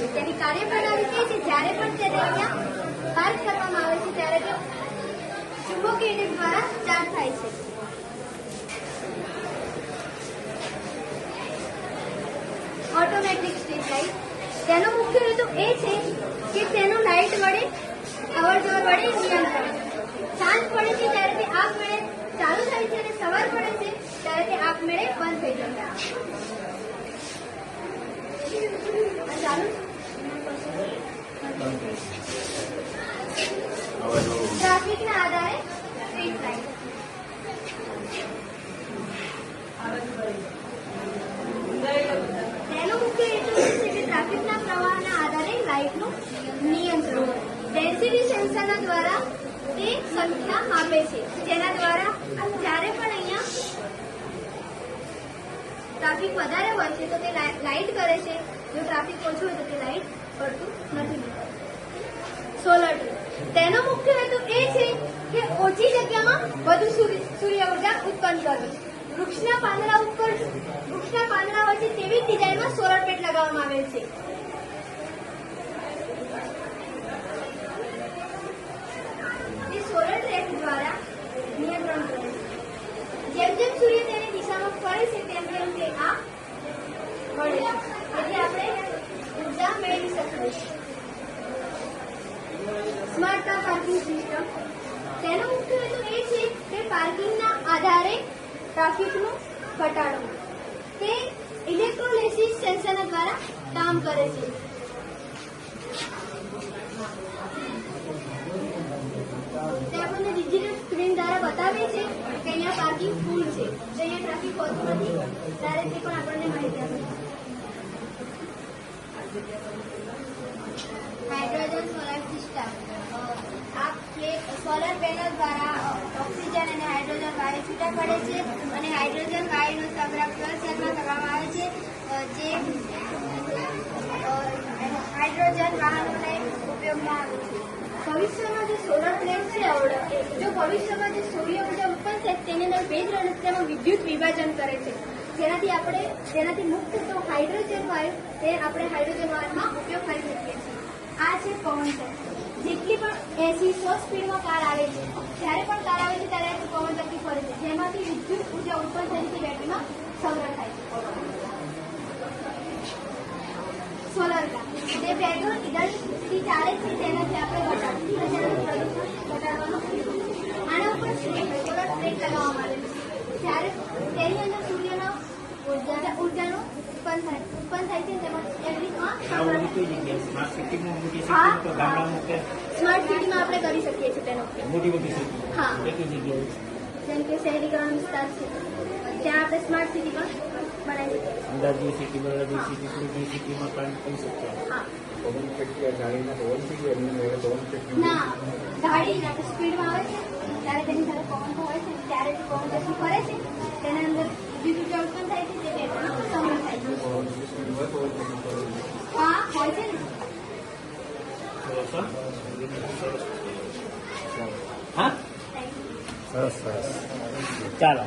છે. તેની કાર્યપ્રણાલી તે છે જ્યારે પણ તેને અહીંયા પાર્ક કરવામાં આવે છે ત્યારે તે ચુંબકીય ઇલેક્ટ્રિક દ્વારા ચાર્જ થાય છે. ઓટોમેટિક સ્ટ્રીટ લાઇટ તેનો મુખ્ય હેતુ એ છે કે તેનું લાઇટ વડે અવરજવર વડે નિયંત્રણ. સાંજ પડે છે ત્યારે તે આપમેળે ચાલુ થાય છે અને સવાર પડે છે ત્યારે તે આપમેળે બંધ થઈ જશે. ચાલુ ટ્રાફિકના આધારે સ્ટ્રીટ લાઇટ. તેનો મુખ્ય હેતુ એ છે કે ટ્રાફિકના પ્રવાહના આધારે લાઇટનું નિયંત્રણ. ડેન્સિટી સેન્સરના દ્વારા તે સંખ્યા માપે છે જેના દ્વારા જ્યારે પણ અહીંયા ટ્રાફિક વધારે હોય છે તો તે લાઇટ કરે છે, જો ટ્રાફિક ઓછું હોય તો તે લાઇટ કરતું નથી. સોલર ટ્રી તેનો મુખ્ય હેતુ એ છે કે ઓછી જગ્યામાં વધુ સૂર્ય ઉર્જા ઉત્પન્ન કરવી. વૃક્ષના પાંદડા હોય છે તેવી ડિઝાઇનમાં સોલર પ્લેટ લગાવવામાં આવેલ છે. તે સોલર ટ્રેક દ્વારા નિયંત્રણ કરે છે. જેમ જેમ સૂર્ય તેની દિશામાં ફરે છે તેમ તેમ તે આ વળે છે, એટલે આપણે ઉર્જા મેળવી શકીએ છીએ. સ્માર્ટ કાર પાર્કિંગ સિસ્ટમ તેનો મુખ્ય હેતુ એ છે કે પાર્કિંગના આધારે ટ્રાફિકનું ઘટાડવું. તે ઇલેક્ટ્રોલિસિસ સેન્સરના દ્વારા કામ કરે છે. તે આપણને ડિજિટલ સ્ક્રીન દ્વારા બતાવે છે કે અહીંયા પાર્કિંગ ફૂલ છે, જો અહીંયા ટ્રાફિક હોતું નથી ત્યારે તે પણ આપણને માહિતી આપે છે. Hydrogen solar system solar panel દ્વારા ઓક્સિજન અને હાઇડ્રોજન વાયુ છૂટા પડે છે અને હાઇડ્રોજન વાયુનો સંગ્રહ ફ્યુઅલ સેલમાં કરવામાં આવે છે, જે હાઇડ્રોજન વાહનોને ઉપયોગમાં આવે છે. ભવિષ્યમાં જે સોલર પ્લેન્ટ છે જો ભવિષ્યમાં જે સૂર્ય ઉર્જા ઉત્પન્ન થાય તેની અંદર ભેજ રહે તેમાં વિદ્યુત વિભાજન કરે છે, જેનાથી મુક્ત તો હાઇડ્રોજન વાયુ તે આપણે હાઇડ્રોજન વાયુમાં ઉપયોગ કરી શકીએ છીએ. આ છે પવન ચક્કી. જેટલી પણ 80-100 સ્પીડમાં કાર આવે છે, જ્યારે પણ કાર આવે છે ત્યારે પવન ચક્કી ફરે છે, જેમાંથી વિદ્યુત ઉર્જા ઉત્પન્ન થઈને બેટરીમાં સંગ્રહ થાય છે. સોલર કાર જે પેટ્રોલ ડીઝલથી ચાલે છે તેનાથી આપણે ઘટાડવાનો. આના ઉપર સોલર પ્લેટ લગાવવામાં આવે છે, જ્યારે તેની અંદર સૂર્યના ઉર્જાનો ઉત્પન્ન થાય છે તેમાં સ્માર્ટ સિટીમાં આપણે કરી શકીએ છીએ તેનો હા. જેમ કે શહેરીકરણ વિસ્તાર છે ત્યાં આપણે સ્માર્ટ સિટી પણ બનાવી શકીએ. ના ગાડી સ્પીડમાં આવે છે ત્યારે તેની સાથે પવન હોય છે, ત્યારે જે પવન ચક્કી ફરે છે તેના અંદર વિદ્યુત ઉર્જા ઉત્પન્ન થાય છે, તે બેટરીમાં સંગ્રહ થાય છે. હા હોય છે ને. સરસ ચાલો.